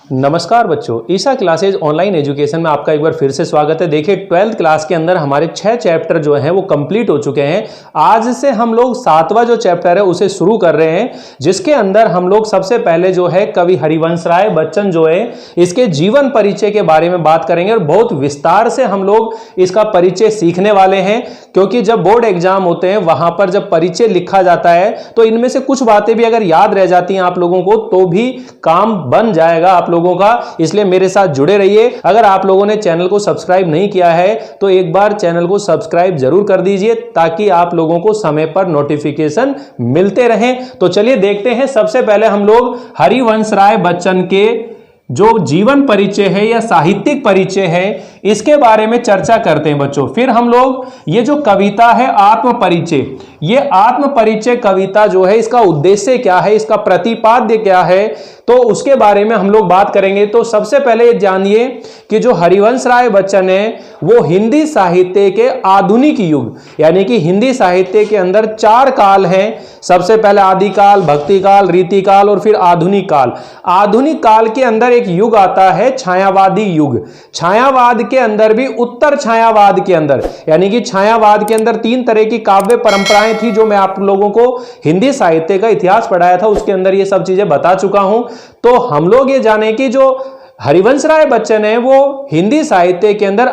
नमस्कार बच्चों, Isha classes online education में आपका एक बार फिर से स्वागत है। देखिए 12th क्लास के अंदर हमारे 6 चैप्टर जो हैं वो कंप्लीट हो चुके हैं। आज से हम लोग 7वां जो चैप्टर है उसे शुरू कर रहे हैं, जिसके अंदर हम लोग सबसे पहले जो है कवि हरिवंश राय बच्चन जो है इसके जीवन परिचय के बारे में बात करेंगे और बहुत विस्तार से हम लोग इसका परिचय सीखने वाले हैं, क्योंकि जब बोर्ड एग्जाम होते हैं वहां पर जब परिचय लिखा जाता है तो इनमें से कुछ बातें भी अगर याद रह जाती हैं आप लोगों को तो भी काम बन जाएगा आप लोगों का। इसलिए मेरे साथ जुड़े रहिए। अगर आप लोगों ने चैनल को सब्सक्राइब नहीं किया है तो एक बार चैनल को सब्सक्राइब जरूर कर दीजिए, ताकि आप लोगों को समय पर नोटिफिकेशन मिलते रहें। तो चलिए देखते हैं। सबसे पहले हम लोग हरिवंश राय बच्चन के जो जीवन परिचय है या साहित्यिक परिचय है इसके बारे में चर्चा करते हैं बच्चों। फिर हम लोग ये जो कविता है आत्म परिचय, ये आत्म परिचय कविता जो है इसका उद्देश्य क्या है, इसका प्रतिपाद्य क्या है, तो उसके बारे में हम लोग बात करेंगे। तो सबसे पहले ये जानिए कि जो हरिवंश राय बच्चन है वो हिंदी साहित्य के आधुनिक युग, यानी कि हिंदी साहित्य के अंदर 4 काल हैं। सबसे पहले आदिकाल, भक्ति काल, रीति काल और फिर आधुनिक काल। आधुनिक काल के अंदर एक युग आता है छायावादी युग। छायावाद के अंदर भी उत्तर छायावाद के अंदर, यानी कि छायावाद के अंदर 3 तरह की काव्य परंपराएं थी, जो मैं आप लोगों को हिंदी साहित्य का इतिहास पढ़ाया था उसके अंदर ये सब चीजें बता चुका हूं। तो हम लोग ये जाने कि जो हरिवंश राय बच्चन है वो हिंदी साहित्य के अंदर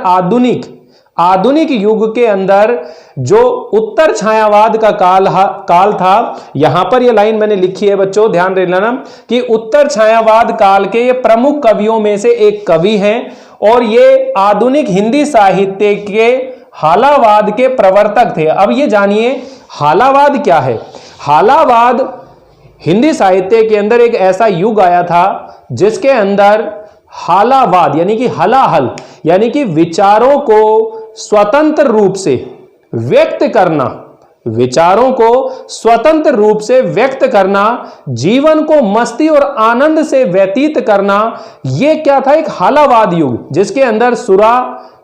आधुनिक युग के अंदर जो उत्तर छायावाद का काल था। यहां पर ये लाइन मैंने लिखी है बच्चों, ध्यान दे लेना कि उत्तर छायावाद काल के ये प्रमुख कवियों में से एक कवि हैं और ये आधुनिक हिंदी साहित्य के हालावाद के प्रवर्तक थे। अब ये जानिए हालावाद क्या है। हालावाद हिंदी साहित्य के अंदर एक ऐसा युग आया था जिसके अंदर हालावाद यानी कि हलाहल, यानी कि विचारों को स्वतंत्र रूप से व्यक्त करना, विचारों को स्वतंत्र रूप से व्यक्त करना, जीवन को मस्ती और आनंद से व्यतीत करना, यह क्या था, एक हालावाद युग, जिसके अंदर सुरा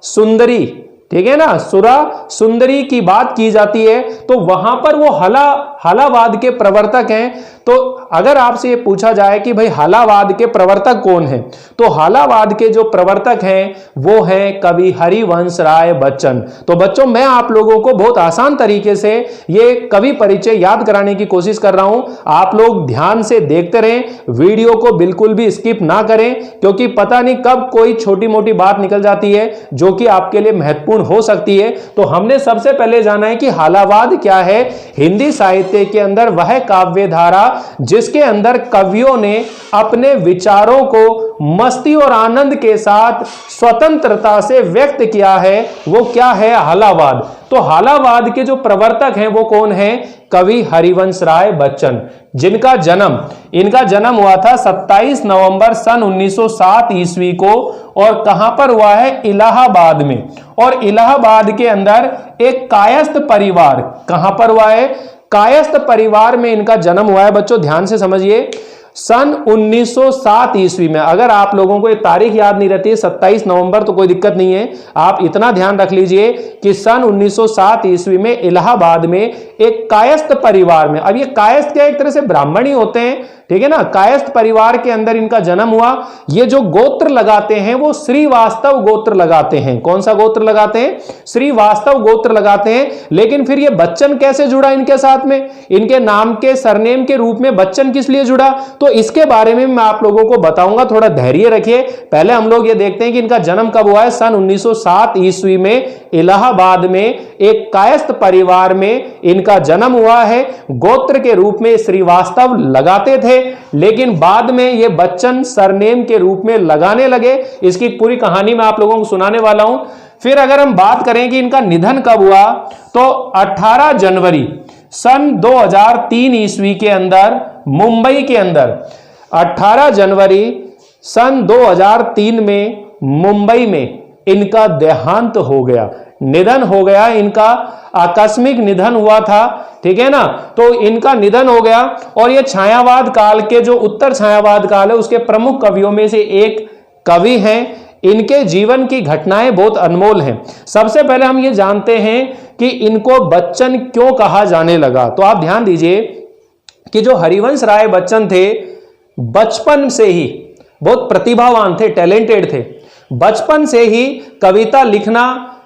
सुंदरी, ठीक है ना, सुरा सुंदरी की बात की जाती है। तो वहां पर वो हालावाद के प्रवर्तक हैं। तो अगर आपसे ये पूछा जाए कि भाई हालावाद के प्रवर्तक कौन हैं, तो हालावाद के जो प्रवर्तक हैं वो हैं कवि हरिवंश राय बच्चन। तो बच्चों मैं आप लोगों को बहुत आसान तरीके से ये कवि परिचय याद कराने की कोशिश कर रहा हूं। आप लोग ध्यान से देखते रहें, वीडियो को बिल्कुल भी स्किप ना करें, क्योंकि पता नहीं कब कोई छोटी मोटी बात निकल जाती है जो कि आपके लिए महत्वपूर्ण हो सकती है। तो हमने सबसे पहले जाना है कि हालावाद क्या है। हिंदी साहित्य के अंदर वह काव्य धारा जिसके अंदर कवियों ने अपने विचारों को मस्ती और आनंद के साथ स्वतंत्रता से व्यक्त किया है, वो क्या है, हालावाद। तो हालावाद के जो प्रवर्तक हैं वो कौन हैं, कवि हरिवंश राय बच्चन, इनका जन्म हुआ था 27 नवंबर सन 1907 ईस्वी को। और कहां पर हुआ है, इलाहाबाद में। और इलाहाबाद के अंदर एक कायस्थ परिवार, कहां पर हुआ है, कायस्थ परिवार में इनका जन्म हुआ है। बच्चों ध्यान से समझिए, सन 1907 ईस्वी में। अगर आप लोगों को ये तारीख याद नहीं रहती है 27 नवंबर तो कोई दिक्कत नहीं है, आप इतना ध्यान रख लीजिए कि सन 1907 ईस्वी में इलाहाबाद में एक कायस्थ परिवार में, अब ये कायस्थ क्या एक तरह से ब्राह्मण ही होते हैं, ठीक है ना, कायस्थ परिवार के अंदर इनका जन्म हुआ। ये जो गोत्र लगाते हैं वो श्रीवास्तव गोत्र लगाते हैं। कौन सा गोत्र लगाते हैं, श्रीवास्तव गोत्र लगाते हैं। लेकिन फिर ये बच्चन कैसे जुड़ा इनके साथ में, इनके नाम के सरनेम के रूप में बच्चन किस लिए जुड़ा, तो इसके बारे में मैं आप लोगों को बताऊंगा, थोड़ा धैर्य रखिए। पहले हम लोग ये देखते हैं कि इनका जन्म कब हुआ है। सन 1907 ईस्वी में इलाहाबाद में एक कायस्थ परिवार में इनका जन्म हुआ है। गोत्र के रूप में श्रीवास्तव लगाते थे, लेकिन बाद में ये बच्चन सरनेम के रूप में लगाने लगे। इसकी पूरी कहानी मैं आप लोगों को सुनाने वाला हूं। फिर अगर हम बात करें कि इनका निधन कब हुआ, तो 18 जनवरी सन 2003 ईस्वी के अंदर मुंबई के अंदर, 18 जनवरी सन 2003 में मुंबई में इनका देहांत हो गया, निधन हो गया। इनका आकस्मिक निधन हुआ था, ठीक है ना। तो इनका निधन हो गया और ये छायावाद काल के जो उत्तर छायावाद काल है उसके प्रमुख कवियों में से एक कवि हैं। इनके जीवन की घटनाएं बहुत अनमोल हैं। सबसे पहले हम ये जानते हैं कि इनको बच्चन क्यों कहा जाने लगा। तो आप ध्यान दीजिए कि जो हरिवंश राय बच्चन थे बचपन से ही बहुत प्रतिभावान थे, टैलेंटेड थे। बचपन से ही कविता लिखना,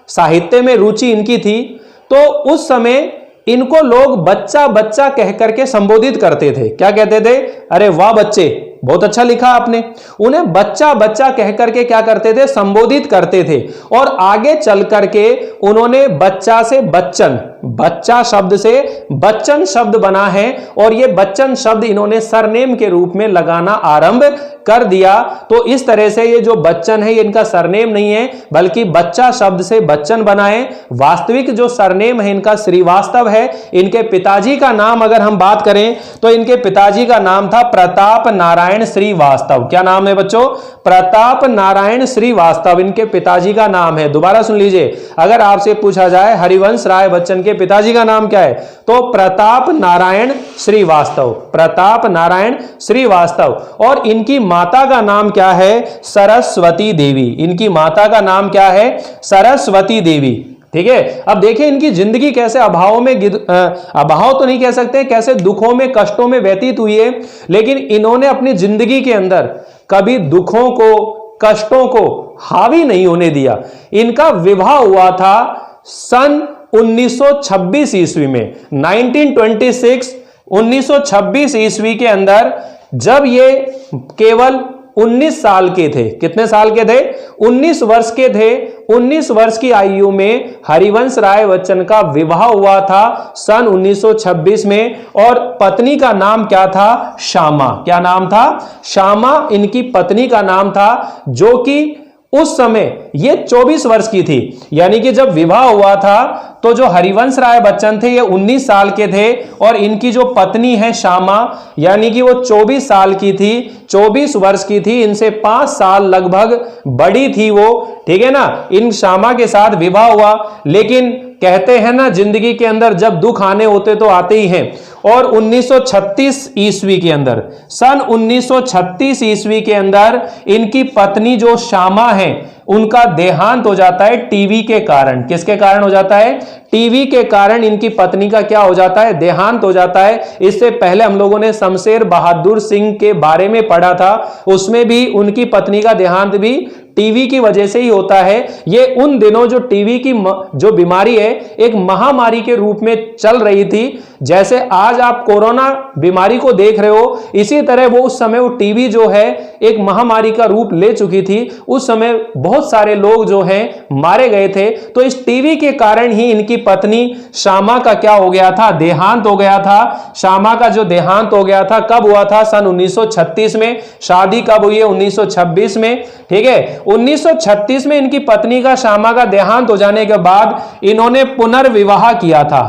साहित्य में रुचि इनकी थी। तो उस समय इनको लोग बच्चा बच्चा कह करके संबोधित करते थे। क्या कहते थे? अरे वाह बच्चे, बहुत अच्छा लिखा आपने। उन्हें बच्चा बच्चा कह करके क्या करते थे? संबोधित करते थे। और आगे चल करके उन्होंने बच्चा से बच्चन, बच्चा शब्द से बच्चन शब्द बना है, और ये बच्चन शब्द इन्होंने सरनेम के रूप में लगाना आरंभ कर दिया। तो इस तरह से ये जो बच्चन है, ये इनका सरनेम नहीं है, बल्कि बच्चा शब्द से बच्चन बना है। वास्तविक जो सरनेम है इनका श्रीवास्तव है। इनके पिताजी का नाम अगर हम बात करें तो इनके पिताजी का नाम था प्रताप नारायण श्रीवास्तव। क्या नाम है बच्चों? प्रताप नारायण श्रीवास्तव इनके पिताजी का नाम है। दोबारा सुन लीजिए, अगर आपसे पूछा जाए हरिवंश राय बच्चन के पिताजी का नाम क्या है, तो प्रताप नारायण श्रीवास्तव, प्रताप नारायण श्रीवास्तव। और इनकी माता का नाम क्या है? सरस्वती देवी। इनकी माता का नाम क्या है? सरस्वती देवी। ठीक है। अब देखिए इनकी जिंदगी कैसे अभाव में, अभाव तो नहीं कह सकते, कैसे दुखों में, कष्टों में व्यतीत हुई है। लेकिन इन्होंने अपनी जिंदगी के अंदर कभी दुखों को, कष्टों को हावी नहीं होने दिया। इनका विवाह हुआ था सन 1926 ईस्वी में, 1926, 1926 ईस्वी के अंदर, जब ये केवल 19 साल के थे। कितने साल के थे? 19 वर्ष के थे। 19 वर्ष की आयु में हरिवंश राय बच्चन का विवाह हुआ था सन 1926 में। और पत्नी का नाम क्या था? श्यामा। क्या नाम था? श्यामा इनकी पत्नी का नाम था, जो कि उस समय ये 24 वर्ष की थी। यानी कि जब विवाह हुआ था तो जो हरिवंश राय बच्चन थे ये 19 साल के थे, और इनकी जो पत्नी है श्यामा, यानी कि वो 24 साल की थी, 24 वर्ष की थी। इनसे 5 साल लगभग बड़ी थी वो। ठीक है ना। इन श्यामा के साथ विवाह हुआ। लेकिन कहते हैं ना, जिंदगी के अंदर जब दुख आने होते तो आते ही हैं। और 1936 ईस्वी के अंदर, सन 1936 ईस्वी के अंदर इनकी पत्नी जो श्यामा है, उनका देहांत हो जाता है टीबी के कारण। किसके कारण हो जाता है? टीबी के कारण इनकी पत्नी का क्या हो जाता है? देहांत हो जाता है। इससे पहले हम लोगों ने शमशेर बहादुर सिंह के बारे में पढ़ा था, उसमें भी उनकी पत्नी का देहांत भी टीबी की वजह से ही होता है। ये उन दिनों जो टीबी की जो बीमारी है एक महामारी के रूप में चल रही थी। जैसे आज आप कोरोना बीमारी को देख रहे हो, इसी तरह वो उस समय वो टीबी जो है एक महामारी का रूप ले चुकी थी। उस समय बहुत सारे लोग जो हैं मारे गए थे। तो इस टीबी के कारण ही इनकी पत्नी श्यामा का क्या हो गया था? देहांत हो गया था। श्यामा का जो देहांत हो गया था कब हुआ था? सन 1936 में। शादी कब हुई है? 1926 में। ठीक है। 1936 में इनकी पत्नी का, श्यामा का देहांत हो जाने के बाद इन्होंने पुनर्विवाह किया था।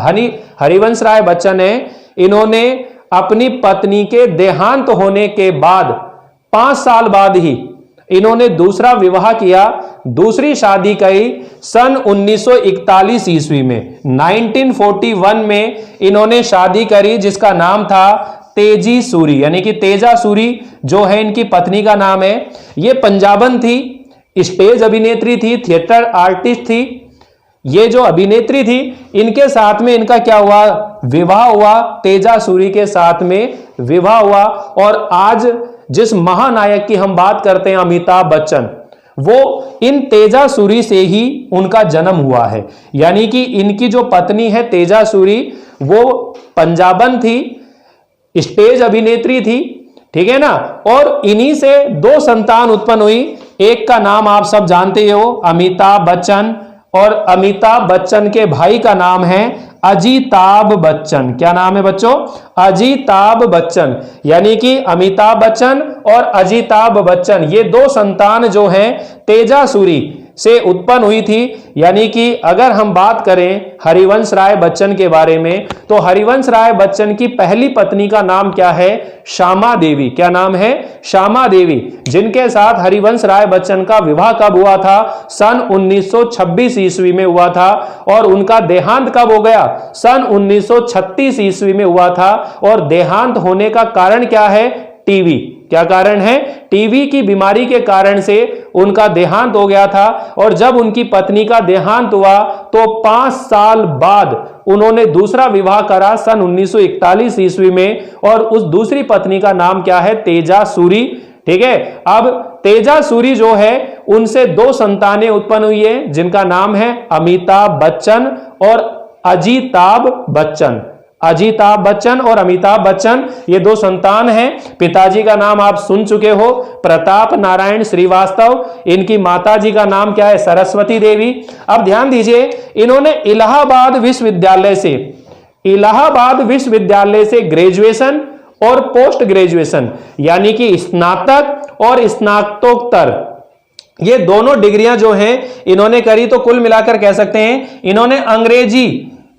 हरिवंश राय बच्चन ने, इन्होंने अपनी पत्नी के देहांत होने के बाद 5 साल बाद ही इन्होंने दूसरा विवाह किया, दूसरी शादी की सन 1941 ईस्वी में। 1941 में इन्होंने शादी करी, जिसका नाम था तेजी सूरी, यानी कि तेजा सूरी जो है इनकी पत्नी का नाम है। ये पंजाबन थी, स्टेज अभिनेत्री थी, थिएटर आर्टिस्ट थी। ये जो अभिनेत्री थी, इनके साथ में इनका क्या हुआ? विवाह हुआ। तेजा सूरी के साथ में विवाह हुआ। और आज जिस महानायक की हम बात करते हैं, अमिताभ बच्चन, वो इन तेजा सूरी से ही उनका जन्म हुआ है। यानी कि इनकी जो पत्नी है तेजा सूरी, वो पंजाबन थी, स्टेज अभिनेत्री थी। ठीक है ना। और इन्हीं से 2 संतान उत्पन्न हुई। एक का नाम आप सब जानते हो, अमिताभ बच्चन, और अमिताभ बच्चन के भाई का नाम है अजिताभ बच्चन। क्या नाम है बच्चों? अजिताभ बच्चन। यानी कि अमिताभ बच्चन और अजिताभ बच्चन, ये 2 संतान जो हैं तेजा सूरी से उत्पन्न हुई थी। यानी कि अगर हम बात करें हरिवंश राय बच्चन के बारे में, तो हरिवंश राय बच्चन की पहली पत्नी का नाम क्या है? श्यामा देवी। क्या नाम है? श्यामा देवी, जिनके साथ हरिवंश राय बच्चन का विवाह कब हुआ था? सन 1926 ईस्वी में हुआ था। और उनका देहांत कब हो गया? सन 1936 ईस्वी में हुआ था। और देहांत होने का कारण क्या है? टीबी। क्या कारण है? टीबी की बीमारी के कारण से उनका देहांत हो गया था। और जब उनकी पत्नी का देहांत हुआ तो 5 साल बाद उन्होंने दूसरा विवाह करा सन 1941 ईस्वी में। और उस दूसरी पत्नी का नाम क्या है? तेजा सूरी। ठीक है। अब तेजासूरी जो है उनसे 2 संतानें उत्पन्न हुई है जिनका नाम है अमिताभ बच्चन और अजिताभ बच्चन। अजिताभ बच्चन और अमिताभ बच्चन ये 2 संतान हैं। पिताजी का नाम आप सुन चुके हो, प्रताप नारायण श्रीवास्तव। इनकी माताजी का नाम क्या है? सरस्वती देवी। अब ध्यान दीजिए, इन्होंने इलाहाबाद विश्वविद्यालय से ग्रेजुएशन और पोस्ट ग्रेजुएशन यानी कि स्नातक और स्नातकोत्तर ये दोनों डिग्रियां जो हैं इन्होंने करी। तो कुल मिलाकर कह सकते हैं इन्होंने अंग्रेजी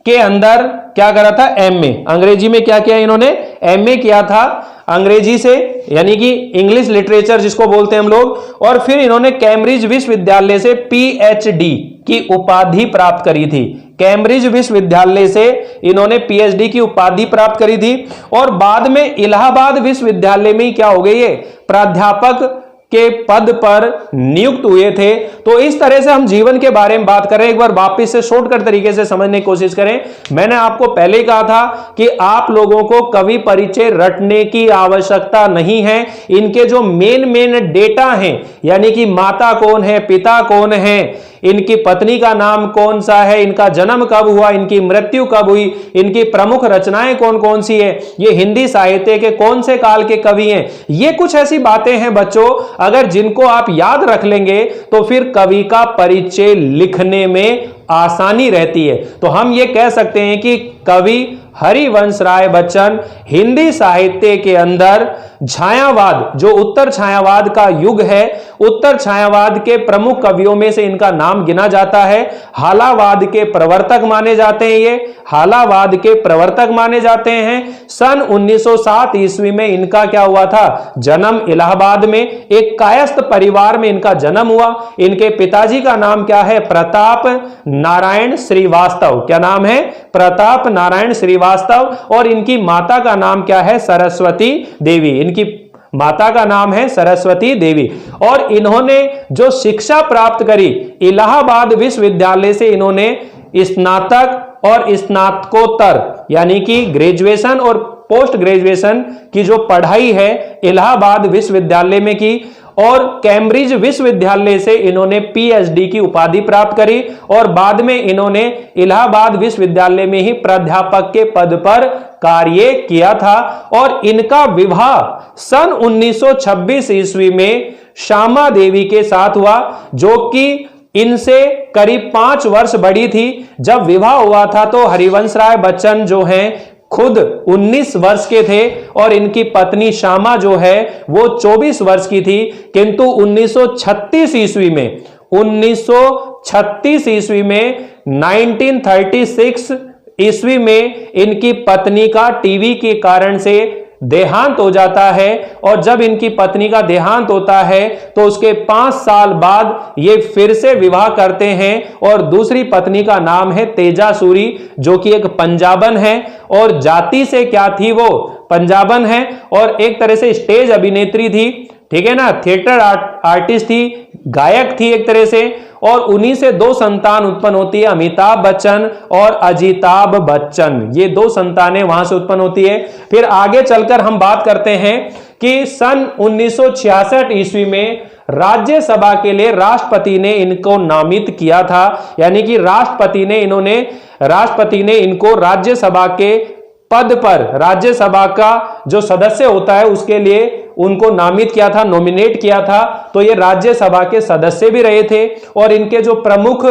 के अंदर क्या करा था? एमए। अंग्रेजी में क्या किया इन्होंने? एमए किया था अंग्रेजी से, यानी कि इंग्लिश लिटरेचर जिसको बोलते हैं हम लोग। और फिर इन्होंने कैम्ब्रिज विश्वविद्यालय से पीएचडी की उपाधि प्राप्त करी थी। कैम्ब्रिज विश्वविद्यालय से इन्होंने पीएचडी की उपाधि प्राप्त करी थी और बाद में इलाहाबाद विश्वविद्यालय में क्या हो गई है? प्राध्यापक के पद पर नियुक्त हुए थे। तो इस तरह से हम जीवन के बारे में बात करें, एक बार वापस से शॉर्टकट तरीके से समझने की कोशिश करें। मैंने आपको पहले ही कहा था कि आप लोगों को कवि परिचय रटने की आवश्यकता नहीं है। इनके जो मेन डेटा हैं, यानी कि माता कौन है, पिता कौन है, इनकी पत्नी का नाम कौन सा है, इनका जन्म कब हुआ, इनकी मृत्यु कब हुई, इनकी प्रमुख रचनाएं कौन कौन सी है, ये हिंदी साहित्य के कौन से काल के कवि हैं, ये कुछ ऐसी बातें हैं बच्चों, अगर जिनको आप याद रख लेंगे तो फिर कवि का परिचय लिखने में आसानी रहती है। तो हम ये कह सकते हैं कि कवि हरिवंश राय बच्चन हिंदी साहित्य के अंदर छायावाद, जो उत्तर छायावाद का युग है, उत्तर छायावाद के प्रमुख कवियों में से इनका नाम गिना जाता है। हालावाद के प्रवर्तक माने जाते हैं, ये हालावाद के प्रवर्तक माने जाते हैं। सन 1907 ईस्वी में इनका क्या हुआ था? जन्म इलाहाबाद में, एक कायस्थ परिवार में इनका जन्म हुआ। इनके पिताजी का नाम क्या है? प्रताप नारायण श्रीवास्तव। क्या नाम है? प्रताप नारायण श्रीवास्तव। और इनकी माता का नाम क्या है? सरस्वती देवी। इनकी माता का नाम है सरस्वती देवी। और इन्होंने जो शिक्षा प्राप्त करी इलाहाबाद विश्वविद्यालय से, इन्होंने स्नातक और स्नातकोत्तर यानी कि ग्रेजुएशन और पोस्ट ग्रेजुएशन की जो पढ़ाई है इलाहाबाद विश्वविद्यालय में की। और कैम्ब्रिज विश्वविद्यालय से इन्होंने पीएचडी की उपाधि प्राप्त करी और बाद में इन्होंने इलाहाबाद विश्वविद्यालय में ही प्राध्यापक के पद पर कार्य किया था। और इनका विवाह सन 1926 ईस्वी में श्यामा देवी के साथ हुआ, जो कि इनसे करीब 5 वर्ष बड़ी थी। जब विवाह हुआ था तो हरिवंश राय बच्चन जो हैं खुद 19 वर्ष के थे और इनकी पत्नी श्यामा जो है वो 24 वर्ष की थी। किंतु 1936 ईस्वी में 1936 ईस्वी में इनकी पत्नी का टीबी के कारण से देहांत हो जाता है। और जब इनकी पत्नी का देहांत होता है तो उसके 5 साल बाद ये फिर से विवाह करते हैं और दूसरी पत्नी का नाम है तेजासूरी, जो कि एक पंजाबन है और जाति से क्या थी? वो पंजाबन है और एक तरह से स्टेज अभिनेत्री थी, ठीक है ना, थिएटर आर्टिस्ट थी, गायक थी एक तरह से। और उन्हीं से 2 संतान उत्पन्न होती है, अमिताभ बच्चन और अजिताभ बच्चन। ये 2 संतानें वहां से उत्पन्न होती है। फिर आगे चलकर हम बात करते हैं कि सन 1966 ईस्वी में राज्यसभा के लिए राष्ट्रपति ने इनको नामित किया था, यानी कि राष्ट्रपति ने इनको राज्यसभा के पद पर, राज्यसभा का जो सदस्य होता है उसके लिए उनको नामित किया था, नॉमिनेट किया था। तो ये राज्यसभा के सदस्य भी रहे थे। और इनके जो प्रमुख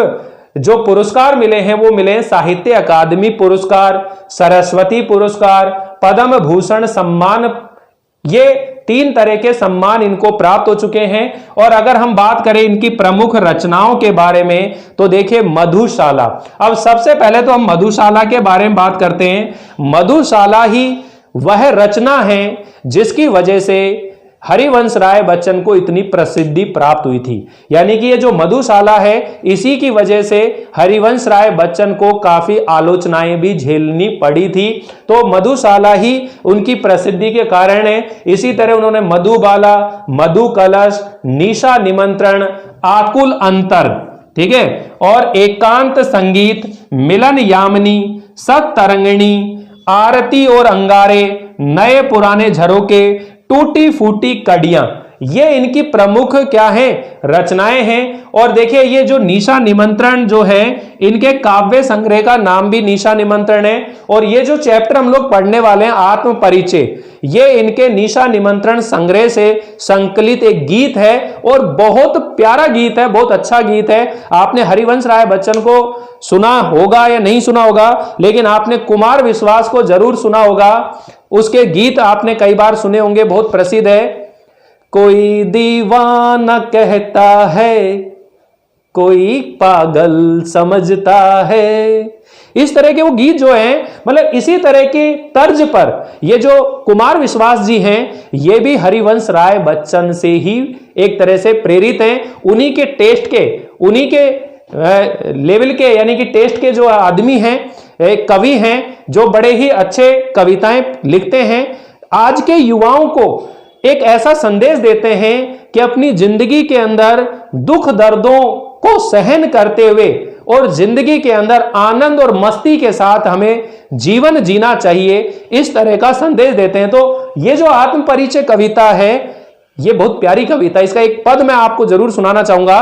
जो पुरस्कार मिले हैं वो मिले हैं साहित्य अकादमी पुरस्कार, सरस्वती पुरस्कार, पद्म भूषण सम्मान। ये 3 तरह के सम्मान इनको प्राप्त हो चुके हैं। और अगर हम बात करें इनकी प्रमुख रचनाओं के बारे में तो देखिए मधुशाला। अब सबसे पहले तो हम मधुशाला के बारे में बात करते हैं। मधुशाला ही वह रचना है जिसकी वजह से हरिवंश राय बच्चन को इतनी प्रसिद्धि प्राप्त हुई थी। यानी कि ये जो मधुशाला है इसी की वजह से हरिवंश राय बच्चन को काफी आलोचनाएं भी झेलनी पड़ी थी। तो मधुशाला ही उनकी प्रसिद्धि के कारण है। इसी तरह उन्होंने मधुबाला, मधु कलश, निशा निमंत्रण, आकुल अंतर, ठीक है, और एकांत संगीत, मिलन यामिनी, सतरंगिणी, आरती और अंगारे, नए पुराने झरोके, टूटी फूटी कड़ियां, ये इनकी प्रमुख क्या है, रचनाएं हैं। और देखिए ये जो निशा निमंत्रण जो है, इनके काव्य संग्रह का नाम भी निशा निमंत्रण है। और ये जो चैप्टर हम लोग पढ़ने वाले हैं आत्म परिचय, ये इनके निशा निमंत्रण संग्रह से संकलित एक गीत है और बहुत प्यारा गीत है, बहुत अच्छा गीत है। आपने हरिवंश राय बच्चन को सुना होगा या नहीं सुना होगा, लेकिन आपने कुमार विश्वास को जरूर सुना होगा। उसके गीत आपने कई बार सुने होंगे, बहुत प्रसिद्ध है। कोई दीवाना कहता है, कोई पागल समझता है। इस तरह के वो गीत जो हैं, मतलब इसी तरह की तर्ज पर ये जो कुमार विश्वास जी हैं, ये भी हरिवंश राय बच्चन से ही एक तरह से प्रेरित हैं। उन्हीं के टेस्ट के, उन्हीं के लेवल के, यानी कि टेस्ट के जो आदमी हैं, कवि हैं, जो बड़े ही अच्छे कविताएं लिखते हैं। आज के युवाओं को एक ऐसा संदेश देते हैं कि अपनी जिंदगी के अंदर दुख दर्दों को सहन करते हुए और जिंदगी के अंदर आनंद और मस्ती के साथ हमें जीवन जीना चाहिए, इस तरह का संदेश देते हैं। तो ये जो आत्म परिचय कविता है, ये बहुत प्यारी कविता। इसका एक पद मैं आपको जरूर सुनाना चाहूंगा।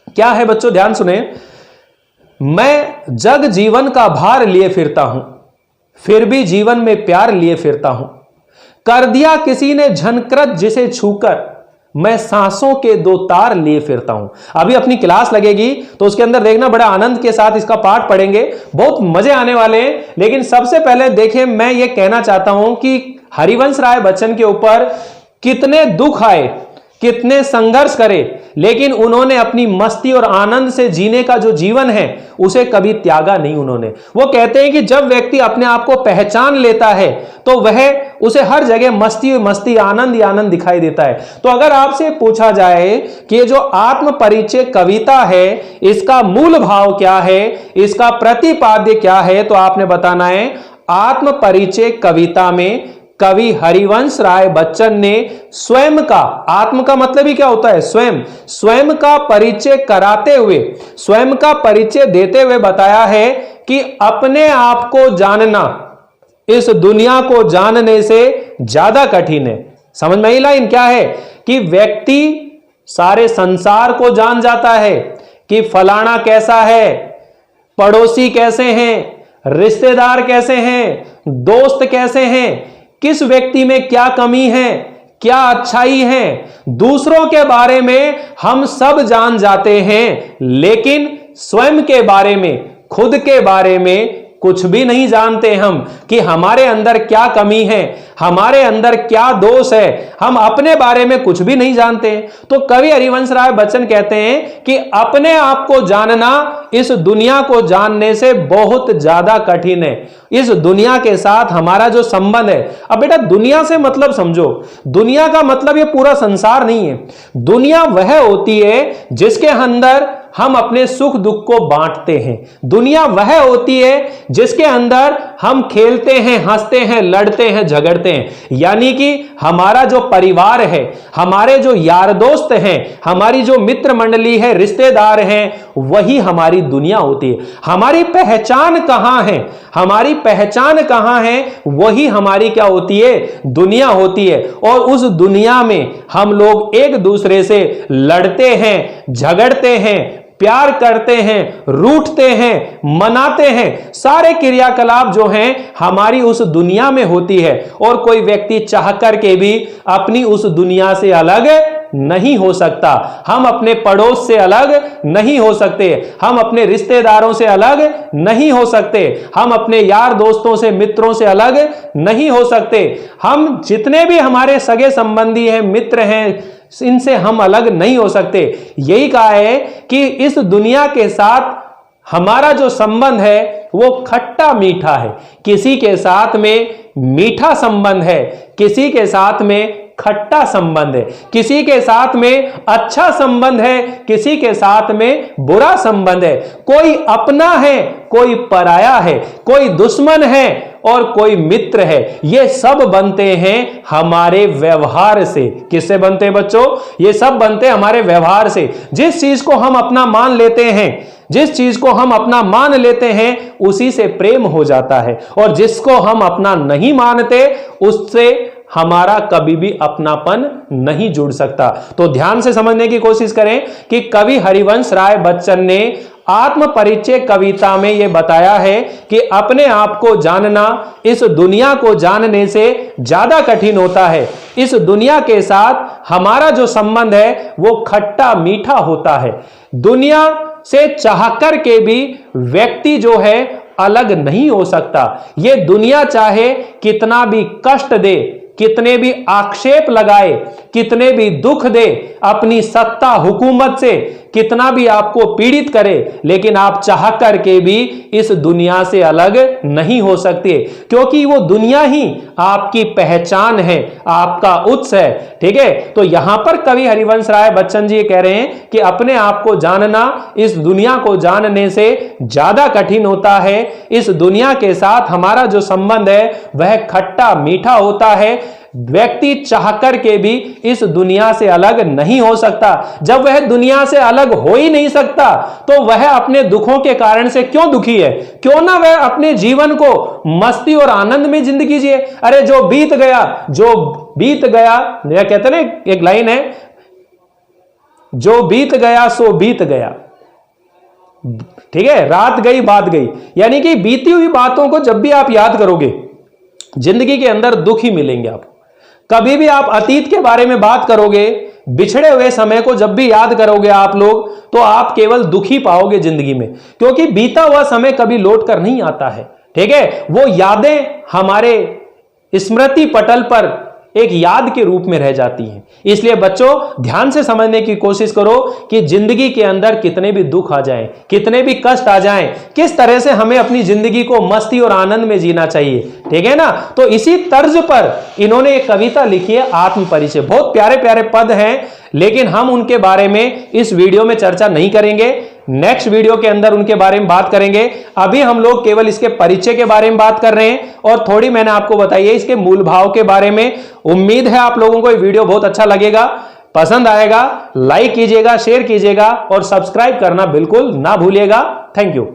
क्या है बच्चों, ध्यान सुने। मैं जग जीवन का भार लिए फिरता हूं, फिर भी जीवन में प्यार लिए फिरता हूं। कर दिया किसी ने झनकृत जिसे छूकर, मैं सांसों के दो तार लिए फिरता हूं। अभी अपनी क्लास लगेगी तो उसके अंदर देखना, बड़ा आनंद के साथ इसका पाठ पढ़ेंगे, बहुत मजे आने वाले हैं। लेकिन सबसे पहले देखिए, मैं ये कहना चाहता हूं कि हरिवंश राय बच्चन के ऊपर कितने दुख आए, कितने संघर्ष करे, लेकिन उन्होंने अपनी मस्ती और आनंद से जीने का जो जीवन है उसे कभी त्यागा नहीं उन्होंने। वो कहते हैं कि जब व्यक्ति अपने आप को पहचान लेता है तो वह उसे हर जगह मस्ती मस्ती, आनंद ही आनंद दिखाई देता है। तो अगर आपसे पूछा जाए कि ये जो आत्म परिचय कविता है, इसका मूल भाव क्या है, इसका प्रतिपाद्य क्या है, तो आपने बताना है आत्म परिचय कविता में कवि हरिवंश राय बच्चन ने स्वयं का, आत्म का मतलब ही क्या होता है, स्वयं, स्वयं का परिचय कराते हुए, स्वयं का परिचय देते हुए बताया है कि अपने आप को जानना इस दुनिया को जानने से ज्यादा कठिन है। समझ में आई लाइन क्या है कि व्यक्ति सारे संसार को जान जाता है कि फलाना कैसा है, पड़ोसी कैसे हैं, रिश्तेदार कैसे हैं, दोस्त कैसे हैं, किस व्यक्ति में क्या कमी है, क्या अच्छाई है, दूसरों के बारे में हम सब जान जाते हैं, लेकिन स्वयं के बारे में, खुद के बारे में कुछ भी नहीं जानते हम कि हमारे अंदर क्या कमी है, हमारे अंदर क्या दोष है, हम अपने बारे में कुछ भी नहीं जानते। तो कवि हरिवंश राय बच्चन कहते हैं कि अपने आप को जानना इस दुनिया को जानने से बहुत ज्यादा कठिन है। इस दुनिया के साथ हमारा जो संबंध है, अब बेटा दुनिया से मतलब समझो, दुनिया का मतलब ये पूरा संसार नहीं है। दुनिया वह होती है जिसके अंदर हम अपने सुख दुख को बांटते हैं। दुनिया वह होती है जिसके अंदर हम खेलते हैं, हंसते हैं, लड़ते हैं, झगड़ते हैं। यानी कि हमारा जो परिवार है, हमारे जो यार दोस्त हैं, हमारी जो मित्र मंडली है, रिश्तेदार हैं, वही हमारी दुनिया होती है। हमारी पहचान कहां है, हमारी पहचान कहां है, वही हमारी क्या होती है, दुनिया होती है। और उस दुनिया में हम लोग एक दूसरे से लड़ते हैं, झगड़ते हैं, प्यार करते हैं, रूठते हैं, मनाते हैं। सारे क्रियाकलाप जो हैं हमारी उस दुनिया में होती है। और कोई व्यक्ति चाह कर के भी अपनी उस दुनिया से अलग नहीं हो सकता। हम अपने पड़ोस से अलग नहीं हो सकते, हम अपने रिश्तेदारों से अलग नहीं हो सकते, हम अपने यार दोस्तों से, मित्रों से अलग नहीं हो सकते। हम जितने भी हमारे सगे संबंधी हैं, मित्र हैं, इनसे हम अलग नहीं हो सकते। यही कहा है कि इस दुनिया के साथ हमारा जो संबंध है वो खट्टा मीठा है। किसी के साथ में मीठा संबंध है, किसी के साथ में खट्टा संबंध है, किसी के साथ में अच्छा संबंध है, किसी के साथ में बुरा संबंध है। कोई अपना है, कोई पराया है, कोई दुश्मन है और कोई मित्र है। ये सब बनते हैं हमारे व्यवहार से। किससे बनते हैं बच्चों? ये सब बनते हैं हमारे व्यवहार से। जिस चीज को हम अपना मान लेते हैं, जिस चीज को हम अपना मान लेते हैं, उसी से प्रेम हो जाता है। और जिसको हम अपना नहीं मानते, उससे हमारा कभी भी अपनापन नहीं जुड़ सकता। तो ध्यान से समझने की कोशिश करें कि कवि हरिवंश राय बच्चन ने आत्म परिचय कविता में यह बताया है कि अपने आप को जानना इस दुनिया को जानने से ज्यादा कठिन होता है। इस दुनिया के साथ हमारा जो संबंध है वो खट्टा मीठा होता है। दुनिया से चाहकर के भी व्यक्ति जो है अलग नहीं हो सकता। ये दुनिया चाहे कितना भी कष्ट दे, कितने भी आक्षेप लगाए, कितने भी दुख दे, अपनी सत्ता हुकूमत से कितना भी आपको पीड़ित करे, लेकिन आप चाह करके भी इस दुनिया से अलग नहीं हो सकते, क्योंकि वो दुनिया ही आपकी पहचान है, आपका उत्स है। ठीक है, तो यहां पर कवि हरिवंश राय बच्चन जी कह रहे हैं कि अपने आप को जानना इस दुनिया को जानने से ज्यादा कठिन होता है। इस दुनिया के साथ हमारा जो संबंध है वह खट्टा मीठा होता है। व्यक्ति चाहकर के भी इस दुनिया से अलग नहीं हो सकता। जब वह दुनिया से अलग हो ही नहीं सकता तो वह अपने दुखों के कारण से क्यों दुखी है? क्यों ना वह अपने जीवन को मस्ती और आनंद में जिंदगी जिए। अरे जो बीत गया कहते ना, एक लाइन है, जो बीत गया सो बीत गया। ठीक है, रात गई बात गई, यानी कि बीती हुई बातों को जब भी आप याद करोगे जिंदगी के अंदर दुख ही मिलेंगे आपको। कभी भी आप अतीत के बारे में बात करोगे, बिछड़े हुए समय को जब भी याद करोगे आप लोग, तो आप केवल दुखी पाओगे जिंदगी में, क्योंकि बीता हुआ समय कभी लौट कर नहीं आता है। ठीक है, वो यादें हमारे स्मृति पटल पर एक याद के रूप में रह जाती हैं। इसलिए बच्चों ध्यान से समझने की कोशिश करो कि जिंदगी के अंदर कितने भी दुख आ जाएं, कितने भी कष्ट आ जाएं, किस तरह से हमें अपनी जिंदगी को मस्ती और आनंद में जीना चाहिए। ठीक है ना, तो इसी तर्ज पर इन्होंने एक कविता लिखी है आत्म परिचय। बहुत प्यारे प्यारे पद हैं, लेकिन हम उनके बारे में इस वीडियो में चर्चा नहीं करेंगे। नेक्स्ट वीडियो के अंदर उनके बारे में बात करेंगे। अभी हम लोग केवल इसके परिचय के बारे में बात कर रहे हैं और थोड़ी मैंने आपको बताई है इसके मूल भाव के बारे में। उम्मीद है आप लोगों को ये वीडियो बहुत अच्छा लगेगा, पसंद आएगा। लाइक कीजिएगा, शेयर कीजिएगा और सब्सक्राइब करना बिल्कुल ना भूलिएगा। Thank you.